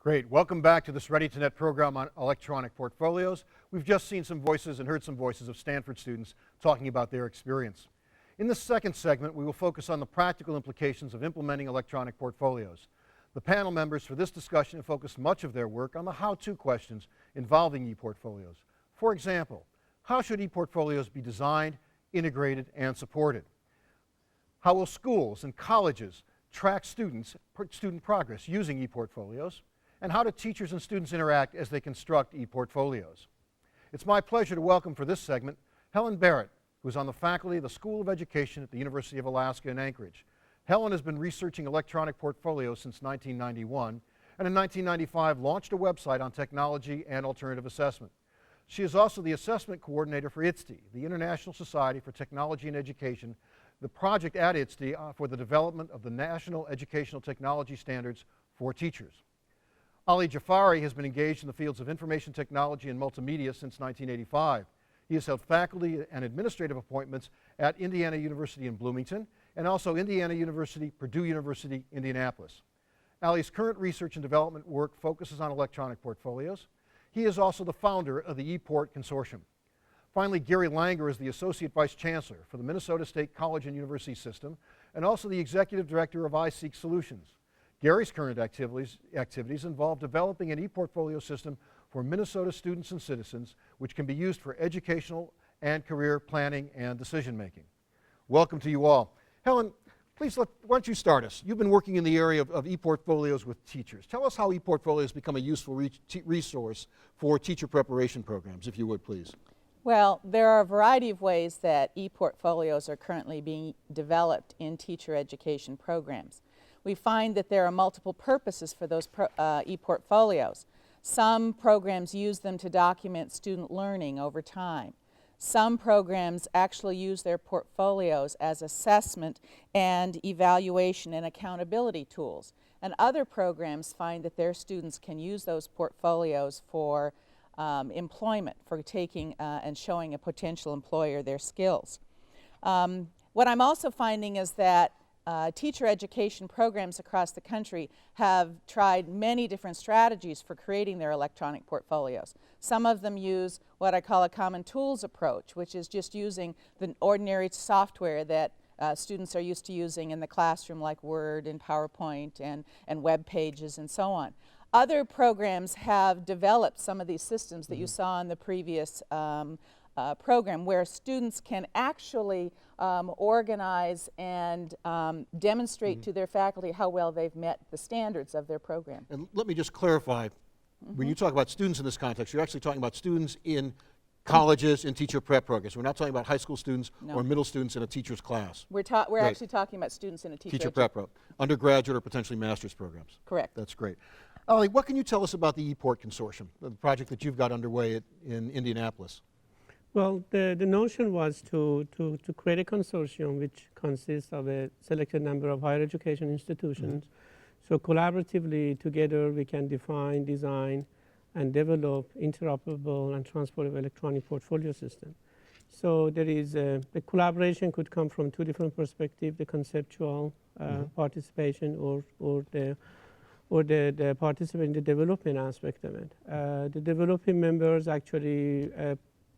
Great. Welcome back to this Ready to Net program on electronic portfolios. We've just seen some voices and heard some voices of Stanford students talking about their experience. In this second segment, we will focus on the practical implications of implementing electronic portfolios. The panel members for this discussion have focused much of their work on the how-to questions involving e-portfolios. For example, how should e-portfolios be designed, integrated, and supported? How will schools and colleges track student progress using e-portfolios? And how do teachers and students interact as they construct e-portfolios? It's my pleasure to welcome for this segment Helen Barrett, who is on the faculty of the School of Education at the University of Alaska in Anchorage. Helen has been researching electronic portfolios since 1991, and in 1995 launched a website on technology and alternative assessment. She is also the assessment coordinator for ITSTE, the International Society for Technology and Education, the project at ITSTE for the development of the National Educational Technology Standards for Teachers. Ali Jafari has been engaged in the fields of information technology and multimedia since 1985. He has held faculty and administrative appointments at Indiana University in Bloomington and also Indiana University, Purdue University, Indianapolis. Ali's current research and development work focuses on electronic portfolios. He is also the founder of the ePort Consortium. Finally, Gary Langer is the Associate Vice Chancellor for the Minnesota State College and University System and also the Executive Director of iSeek Solutions. Gary's current activities involve developing an e-portfolio system for Minnesota students and citizens, which can be used for educational and career planning and decision making. Welcome to you all. Helen, please, why don't you start us? You've been working in the area of e-portfolios with teachers. Tell us how e-portfolios become a useful resource for teacher preparation programs, if you would, please. Well, there are a variety of ways that e-portfolios are currently being developed in teacher education programs. We find that there are multiple purposes for those e-portfolios. Some programs use them to document student learning over time. Some programs actually use their portfolios as assessment and evaluation and accountability tools. And other programs find that their students can use those portfolios for employment, for taking and showing a potential employer their skills. What I'm also finding is that teacher education programs across the country have tried many different strategies for creating their electronic portfolios. Some of them use what I call a common tools approach, which is just using the ordinary software that students are used to using in the classroom, like Word and PowerPoint and web pages and so on. Other programs have developed some of these systems that you saw in the previous program, where students can actually organize and demonstrate to their faculty how well they've met the standards of their program. And let me just clarify, when you talk about students in this context, you're actually talking about students in colleges and teacher prep programs. We're not talking about high school students or middle students in a teacher's class. We're actually talking about students in a teacher prep program, undergraduate or potentially master's programs. Correct. That's great. Ali, what can you tell us about the ePort Consortium, the project that you've got underway in Indianapolis? Well, the notion was to create a consortium which consists of a selected number of higher education institutions. So collaboratively together we can define, design, and develop interoperable and transportable electronic portfolio system. So there is the collaboration could come from two different perspectives: the conceptual participation or the participant in the development aspect of it. The developing members actually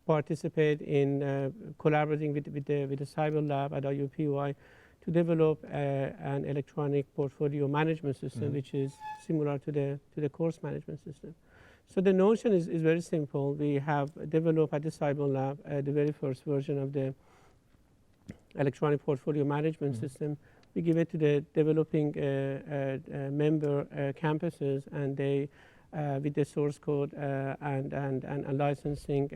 participate in collaborating with the Cyber Lab at IUPUI to develop an electronic portfolio management system, which is similar to the course management system. So the notion is very simple. We have developed at the Cyber Lab the very first version of the electronic portfolio management system. We give it to the developing member campuses, and they with the source code and licensing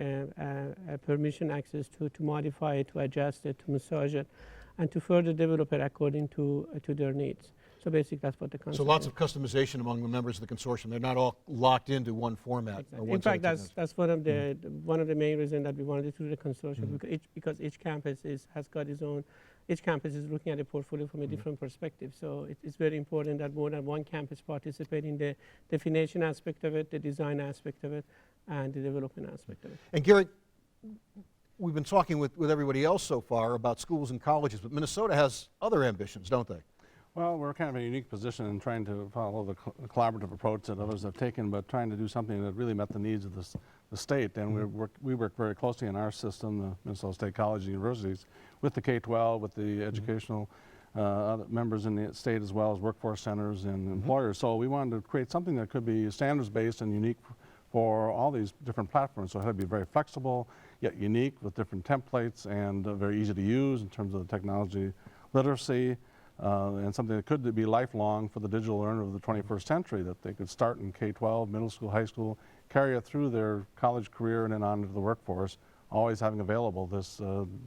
permission access to modify it, to adjust it, to massage it, and to further develop it according to their needs. So basically that's what the concept is. So lots of customization among the members of the consortium. They're not all locked into one format. Exactly. In fact, that's one of the main reasons that we wanted to do the consortium, because each campus has got its own. Each campus is looking at a portfolio from a different perspective. So it's very important that more than one campus participate in the definition aspect of it, the design aspect of it, and the development aspect of it. And Gary, we've been talking with everybody else so far about schools and colleges, but Minnesota has other ambitions, don't they? Well, we're kind of in a unique position in trying to follow the collaborative approach that others have taken, but trying to do something that really met the needs of the state. And we work very closely in our system, the Minnesota State College and Universities, with the K-12, with the educational other members in the state, as well as workforce centers and employers. So we wanted to create something that could be standards-based and unique for all these different platforms. So it had to be very flexible, yet unique, with different templates, and very easy to use in terms of the technology literacy. And something that could be lifelong for the digital learner of the 21st century, that they could start in K-12, middle school, high school, carry it through their college career and then on into the workforce, always having available this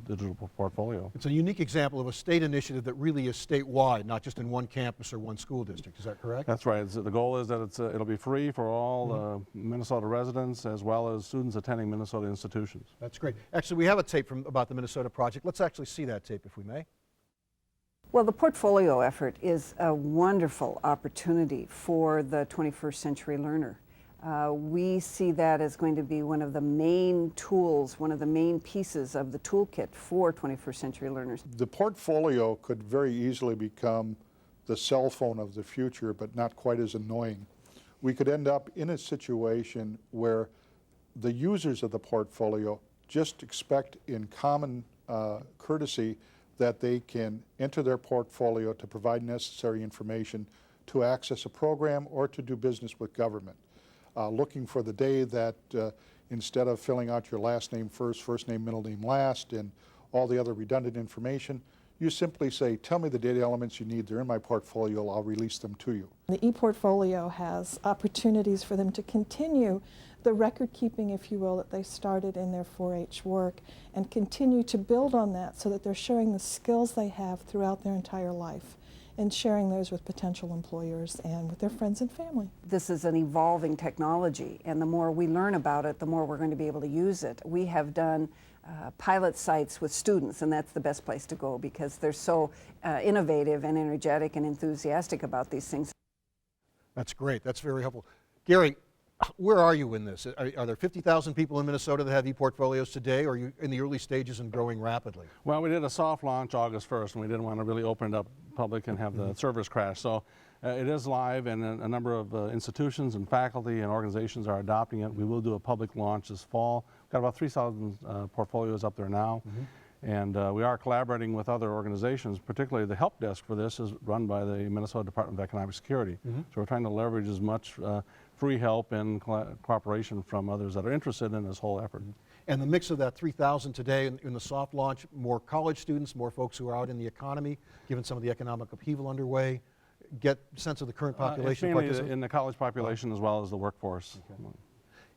digital portfolio. It's a unique example of a state initiative that really is statewide, not just in one campus or one school district. Is that correct? That's right. The goal is that it'll be free for all Minnesota residents, as well as students attending Minnesota institutions. That's great. Actually, we have a tape about the Minnesota project. Let's actually see that tape, if we may. Well, the portfolio effort is a wonderful opportunity for the 21st century learner. We see that as going to be one of the main tools, one of the main pieces of the toolkit for 21st century learners. The portfolio could very easily become the cell phone of the future, but not quite as annoying. We could end up in a situation where the users of the portfolio just expect in common courtesy that they can enter their portfolio to provide necessary information to access a program or to do business with government. Looking for the day that instead of filling out your last name first name, middle name last, and all the other redundant information, you simply say, tell me the data elements you need, they're in my portfolio, I'll release them to you. The ePortfolio has opportunities for them to continue the record keeping, if you will, that they started in their 4-H work, and continue to build on that so that they're sharing the skills they have throughout their entire life and sharing those with potential employers and with their friends and family. This is an evolving technology, and the more we learn about it, the more we're going to be able to use it. We have done pilot sites with students, and that's the best place to go because they're so innovative and energetic and enthusiastic about these things. That's great. That's very helpful. Gary, where are you in this? Are there 50,000 people in Minnesota that have e-portfolios today, or are you in the early stages and growing rapidly? Well, we did a soft launch August 1st, and we didn't want to really open it up public and have the servers crash. So it is live, and a number of institutions and faculty and organizations are adopting it. We will do a public launch this fall. We've got about 3,000 portfolios up there now. And we are collaborating with other organizations, particularly the help desk for this is run by the Minnesota Department of Economic Security. So we're trying to leverage as much free help and cooperation from others that are interested in this whole effort. And the mix of that 3,000 today in the soft launch, more college students, more folks who are out in the economy, given some of the economic upheaval underway, get a sense of the current population? It's mainly in the college population as well as the workforce. Okay.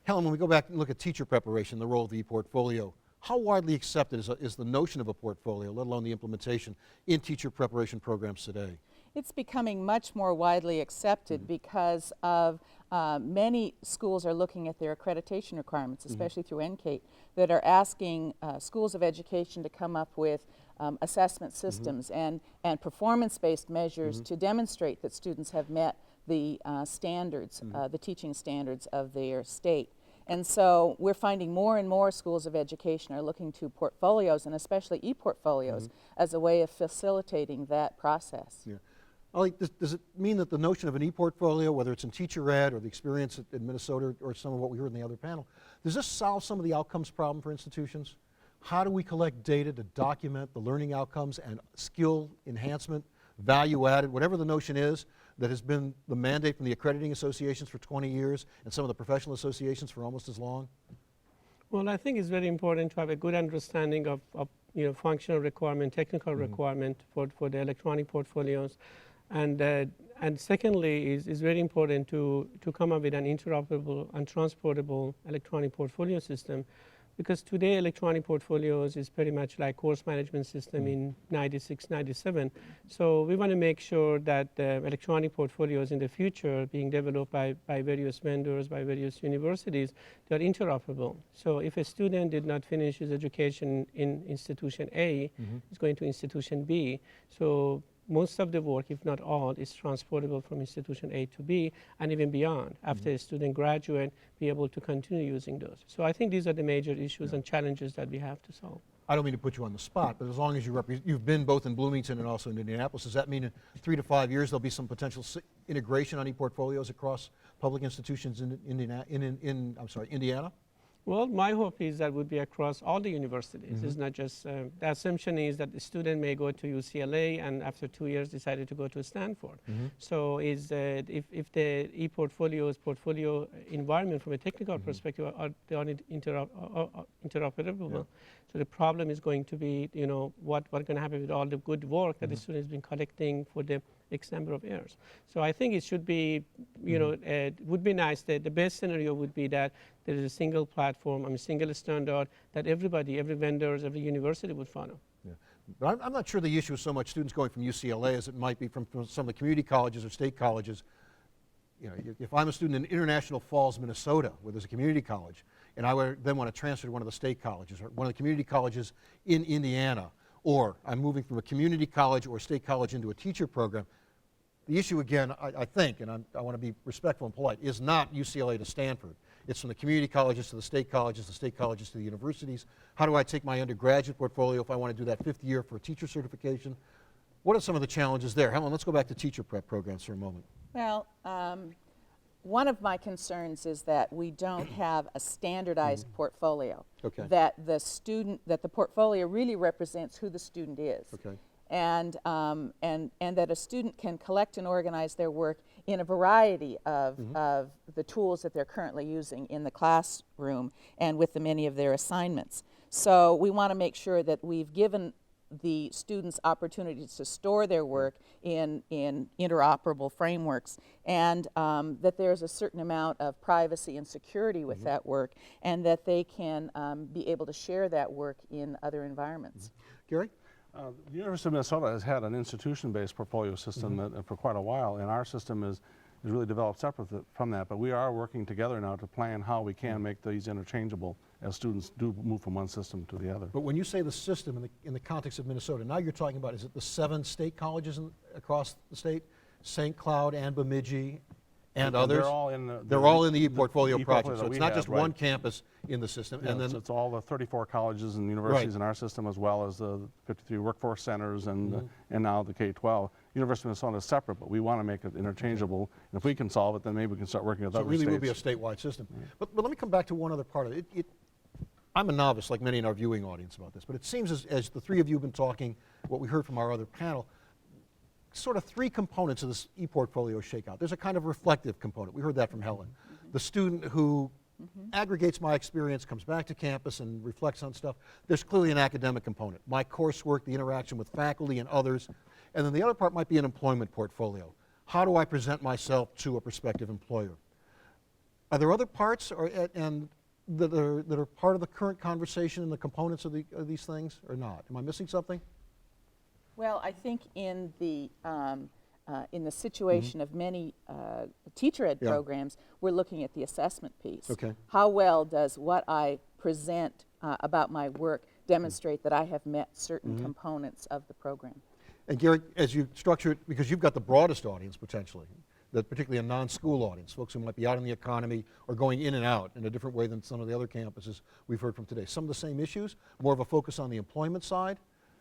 Helen, when we go back and look at teacher preparation, the role of the e-portfolio, how widely accepted is the notion of a portfolio, let alone the implementation, in teacher preparation programs today? It's becoming much more widely accepted because of many schools are looking at their accreditation requirements, especially through NCATE, that are asking schools of education to come up with assessment systems and performance-based measures to demonstrate that students have met the standards, the teaching standards of their state. And so we're finding more and more schools of education are looking to portfolios, and especially e-portfolios, as a way of facilitating that process. Yeah. Ollie, does it mean that the notion of an e-portfolio, whether it's in teacher ed or the experience in Minnesota or some of what we heard in the other panel, does this solve some of the outcomes problem for institutions? How do we collect data to document the learning outcomes and skill enhancement, value added, whatever the notion is, that has been the mandate from the accrediting associations for 20 years and some of the professional associations for almost as long? Well, I think it's very important to have a good understanding of functional requirement, technical requirement for the electronic portfolios. And secondly, is very important to come up with an interoperable and transportable electronic portfolio system, because today electronic portfolios is pretty much like course management system in 96, 97. So we want to make sure that electronic portfolios in the future being developed by various vendors, by various universities, they're interoperable. So if a student did not finish his education in institution A, he's going to institution B. So most of the work, if not all, is transportable from institution A to B and even beyond. After a student graduates, be able to continue using those. So I think these are the major issues and challenges that we have to solve. I don't mean to put you on the spot, but as long as you've been both in Bloomington and also in Indianapolis, does that mean in 3 to 5 years there'll be some potential integration on e-portfolios across public institutions in Indiana? Well, my hope is that would be across all the universities. It's not just, the assumption is that the student may go to UCLA and after 2 years decided to go to Stanford. So if the portfolio environment from a technical perspective are interoperable, so the problem is going to be, what's going to happen with all the good work that the student has been collecting for the X number of years. So I think it should be, it would be nice that the best scenario would be that there is a single platform, a single standard that everybody, every vendors, every university would follow. Yeah. But I'm not sure the issue is so much students going from UCLA as it might be from some of the community colleges or state colleges. If I'm a student in International Falls, Minnesota, where there's a community college, and I then want to transfer to one of the state colleges or one of the community colleges in Indiana, or I'm moving from a community college or state college into a teacher program, the issue again, I think, and I want to be respectful and polite, is not UCLA to Stanford. It's from the community colleges to the state colleges to the universities. How do I take my undergraduate portfolio if I want to do that 5th year for a teacher certification? What are some of the challenges there? Helen, let's go back to teacher prep programs for a moment. Well, one of my concerns is that we don't have a standardized portfolio. Okay. That the portfolio really represents who the student is. Okay. And that a student can collect and organize their work in a variety of the tools that they're currently using in the classroom and with many of their assignments. So we want to make sure that we've given the students opportunities to store their work in interoperable frameworks, and that there's a certain amount of privacy and security with that work, and that they can be able to share that work in other environments. Gary? The University of Minnesota has had an institution-based portfolio system for quite a while, and our system is really developed separate from that. But we are working together now to plan how we can make these interchangeable as students do move from one system to the other. But when you say the system in the context of Minnesota, now you're talking about, is it the 7 state colleges across the state? St. Cloud and Bemidji and others? They're all in the e-portfolio project, so it's not just one campus in the system. Yeah, and then it's all the 34 colleges and universities in our system, as well as the 53 workforce centers and now the K-12. University of Minnesota is separate, but we want to make it interchangeable. And if we can solve it, then maybe we can start working with other states. So it really will be a statewide system. But let me come back to one other part of it. I'm a novice, like many in our viewing audience, about this, but it seems as the three of you have been talking, what we heard from our other panel, sort of 3 components of this e-portfolio shakeout. There's a kind of reflective component. We heard that from Helen. The student who aggregates my experience, comes back to campus and reflects on stuff. There's clearly an academic component. My coursework, the interaction with faculty and others. And then the other part might be an employment portfolio. How do I present myself to a prospective employer? Are there other parts that are part of the current conversation and the components of these things or not? Am I missing something? Well, I think in the situation of many teacher ed programs, we're looking at the assessment piece. Okay. How well does what I present about my work demonstrate that I have met certain components of the program? And Gary, as you structure it, because you've got the broadest audience potentially, particularly a non-school audience, folks who might be out in the economy or going in and out in a different way than some of the other campuses we've heard from today. Some of the same issues, more of a focus on the employment side.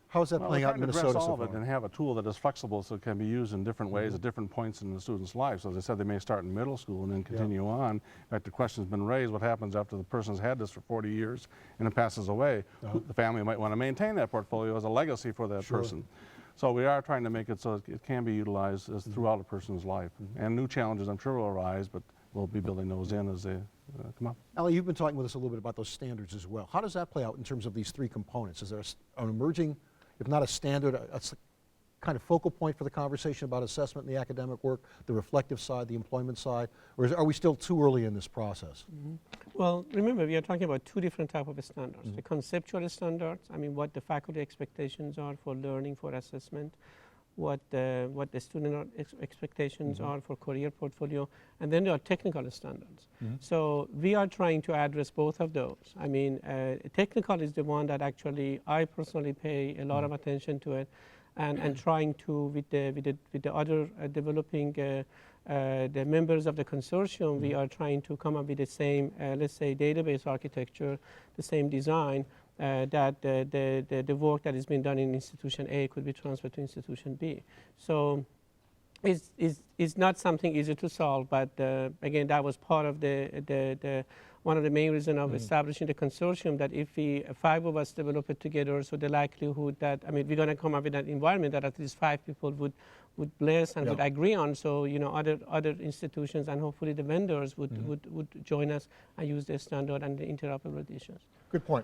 How is that playing out in Minnesota so far? And have a tool that is flexible so it can be used in different ways at different points in the student's life. So as I said, they may start in middle school and then continue on. In fact, the question's been raised, what happens after the person's had this for 40 years and it passes away? The family might want to maintain that portfolio as a legacy for that person. So we are trying to make it so it can be utilized throughout a person's life. And new challenges I'm sure will arise, but we'll be building those in as they come up. Allie, you've been talking with us a little bit about those standards as well. How does that play out in terms of these 3 components? Is there an emerging, if not a standard, a kind of focal point for the conversation about assessment and the academic work, the reflective side, the employment side, or are we still too early in this process? Well, remember, we are talking about 2 different types of standards. The conceptual standards, I mean, what the faculty expectations are for learning, for assessment, what the student expectations are for career portfolio, and then there are technical standards. So we are trying to address both of those. I mean, technical is the one that actually I personally pay a lot of attention to it, and trying to, with the other developing the members of the consortium, we are trying to come up with the same, let's say, database architecture, the same design, that the work that is being done in institution A could be transferred to institution B. So it's not something easy to solve, but again, that was part of one of the main reasons of establishing the consortium, that if we, 5 of us develop it together, so the likelihood that, I mean, we're going to come up with an environment that at least 5 people would bless and would agree on, so, you know, other institutions and hopefully the vendors would join us and use the standard and the interoperable editions. Good point.